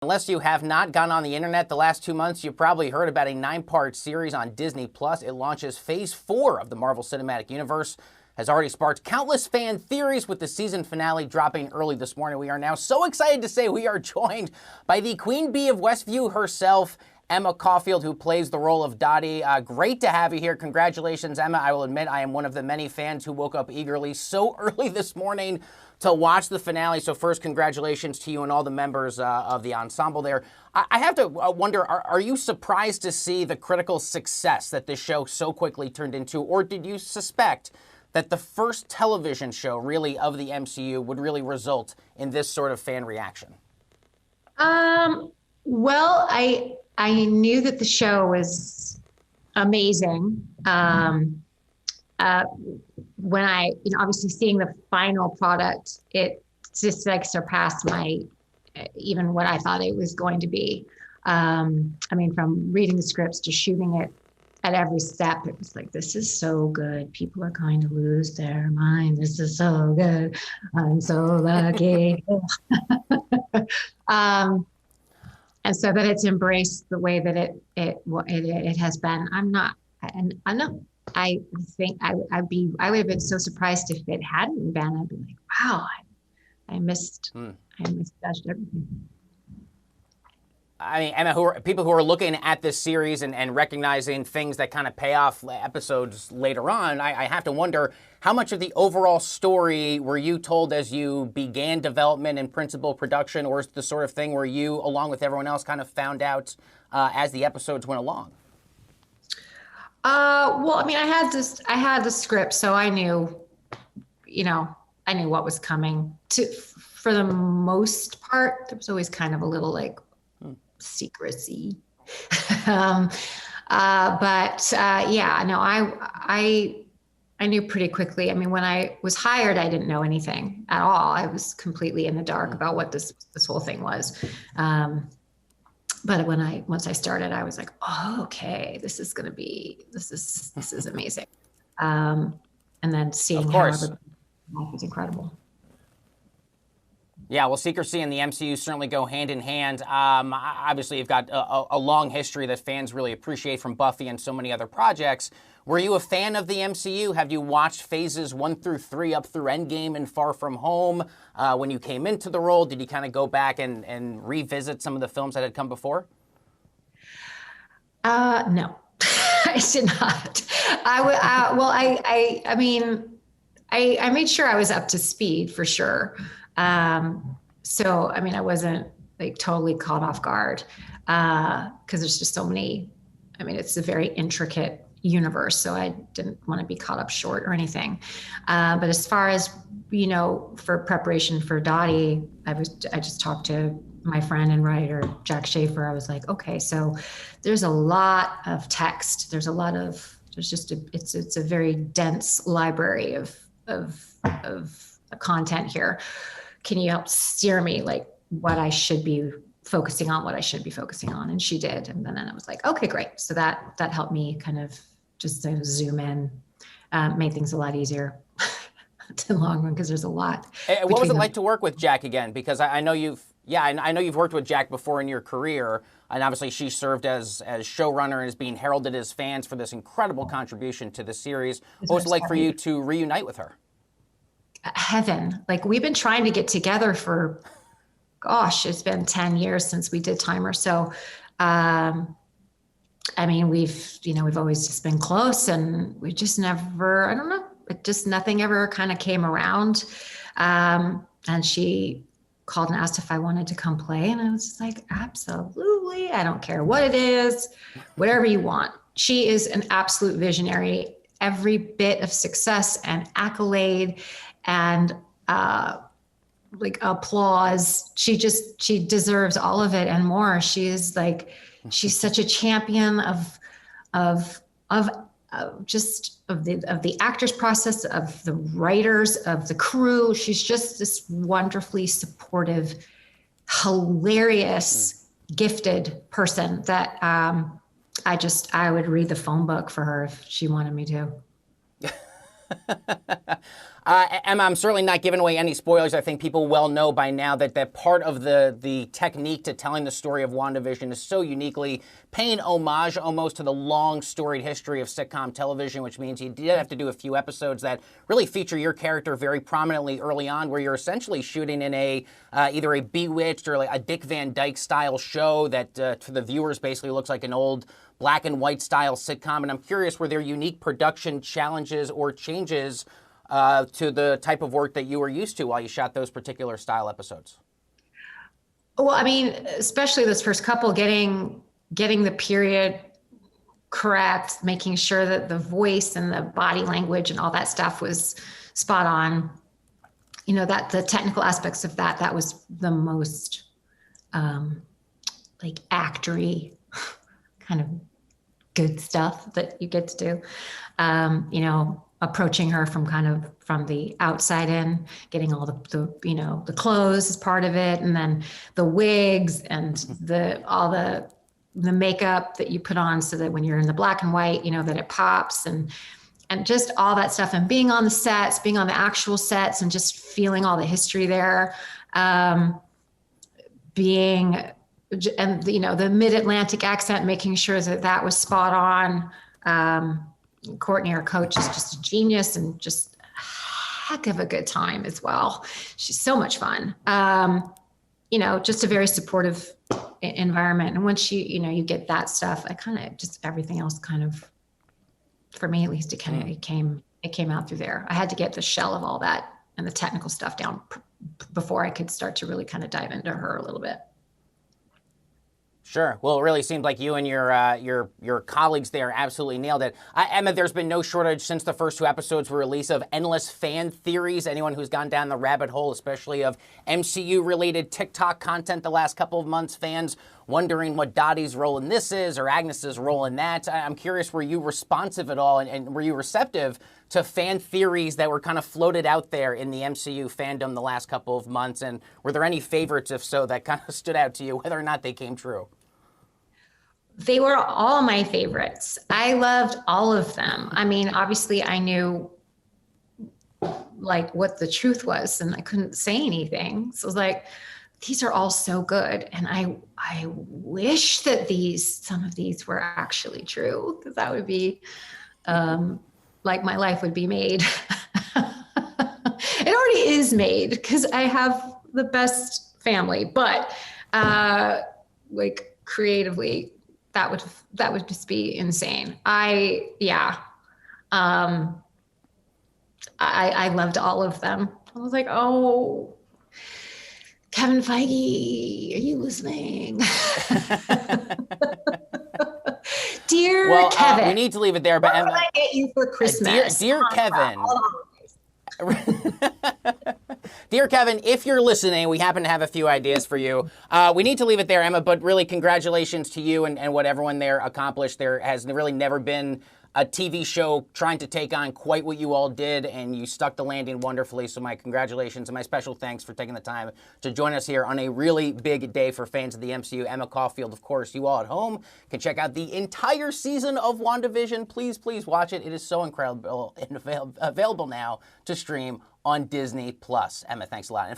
Unless you have not gone on the internet the last 2 months, you've probably heard about a 9-part series on Disney+. It launches Phase 4 of the Marvel Cinematic Universe, has already sparked countless fan theories with the season finale dropping early this morning. We are now so excited to say we are joined by the Queen Bee of Westview herself, Emma Caulfield, who plays the role of Dottie. Great to have you here. Congratulations, Emma. I will admit I am one of the many fans who woke up eagerly so early this morning to watch the finale. So first, congratulations to you and all the members of the ensemble there. I have to wonder, are you surprised to see the critical success that this show so quickly turned into, or did you suspect that the first television show really of the MCU would really result in this sort of fan reaction? Well, I knew that the show was amazing. When I, obviously seeing the final product, it just like surpassed even what I thought it was going to be. From reading the scripts to shooting it, at every step, it was like, this is so good. People are going to lose their mind. This is so good. I'm so lucky. And so that it's embraced the way that it has been. I think I would have been so surprised if it hadn't been. I'd be like, wow, I misjudged everything. I mean, Emma, people who are looking at this series and recognizing things that kind of pay off episodes later on, I have to wonder, how much of the overall story were you told as you began development and principal production, or is it the sort of thing where you, along with everyone else, kind of found out as the episodes went along? I had the script, so I knew what was coming. For the most part, there was always kind of a little secrecy. I knew pretty quickly. I mean, when I was hired, I didn't know anything at all. I was completely in the dark about what this whole thing was. But once I started, I was like, oh, okay, this is amazing. And then seeing how everybody was incredible. Yeah, well, secrecy and the MCU certainly go hand in hand. Obviously, you've got a long history that fans really appreciate from Buffy and so many other projects. Were you a fan of the MCU? Have you watched phases 1 through 3 up through Endgame and Far From Home? When you came into the role, did you kind of go back and revisit some of the films that had come before? No, I did not. I made sure I was up to speed for sure. I wasn't totally caught off guard because there's just so many. It's a very intricate universe, so I didn't want to be caught up short or anything. But as far as for preparation for Dottie, I just talked to my friend and writer Jack Schaefer. I was like, okay, so there's a lot of text. It's a very dense library of content here. Can you help steer me what I should be focusing on, And she did. And then I was like, okay, great. So that helped me kind of just zoom in, made things a lot easier to the long run because there's a lot. What was it like to work with Jack again? Because I know you've worked with Jack before in your career, and obviously she served as showrunner and is being heralded as fans for this incredible contribution to the series. What was it like for you to reunite with her? Heaven. We've been trying to get together for, it's been 10 years since we did Timer. So, we've always just been close, and we just never, I don't know, nothing ever kind of came around. And she called and asked if I wanted to come play. And I was just like, absolutely. I don't care what it is, whatever you want. She is an absolute visionary. Every bit of success and accolade and applause, she deserves all of it and more. She's such a champion of the actors process, of the writers, of the crew. She's just this wonderfully supportive, hilarious, gifted person that I would read the phone book for her if she wanted me to. Emma, I'm certainly not giving away any spoilers. I think people well know by now that part of the technique to telling the story of WandaVision is so uniquely paying homage almost to the long storied history of sitcom television, which means you did have to do a few episodes that really feature your character very prominently early on, where you're essentially shooting in a either a Bewitched or like a Dick Van Dyke style show that to the viewers basically looks like an old black and white style sitcom. And I'm curious, were there unique production challenges or changes to the type of work that you were used to while you shot those particular style episodes? Well, I mean, especially those first couple, getting the period correct, making sure that the voice and the body language and all that stuff was spot on. You know, that the technical aspects of that was the most like actory kind of good stuff that you get to do. You know, approaching her from the outside in, getting all the you know, the clothes is part of it, and then the wigs and all the makeup that you put on so that when you're in the black and white, you know, that it pops, and just all that stuff, and being on the sets, being on the actual sets, and just feeling all the history there, and you know, the mid-Atlantic accent, making sure that was spot on. Courtney, our coach, is just a genius and just a heck of a good time as well. She's so much fun. You know, just a very supportive environment. And once you get that stuff, I kind of just, everything else kind of, for me at least, it came out through there. I had to get the shell of all that and the technical stuff down before I could start to really kind of dive into her a little bit. Sure. Well, it really seemed like you and your colleagues there absolutely nailed it. Emma, there's been no shortage since the first two episodes were released of endless fan theories. Anyone who's gone down the rabbit hole, especially of MCU-related TikTok content the last couple of months, fans wondering what Dottie's role in this is or Agnes's role in that. I'm curious, were you responsive at all, and were you receptive to fan theories that were kind of floated out there in the MCU fandom the last couple of months? And were there any favorites, if so, that kind of stood out to you, whether or not they came true? They were all my favorites. I loved all of them. I mean, obviously I knew like what the truth was, and I couldn't say anything. So it was like, these are all so good. And I wish that some of these were actually true, because that would be like my life would be made. It already is made because I have the best family, but like creatively, that would just be insane. I loved all of them. I was like, oh, Kevin Feige, are you listening? Dear Kevin. We need to leave it there. But what did I get you for Christmas? Dear Kevin. Dear Kevin, if you're listening, we happen to have a few ideas for you. We need to leave it there, Emma, but really congratulations to you and what everyone there accomplished. There has really never been a TV show trying to take on quite what you all did, and you stuck the landing wonderfully. So my congratulations and my special thanks for taking the time to join us here on a really big day for fans of the MCU. Emma Caulfield, of course, you all at home can check out the entire season of WandaVision. Please, please watch it. It is so incredible and available now to stream on Disney+. Emma, thanks a lot. And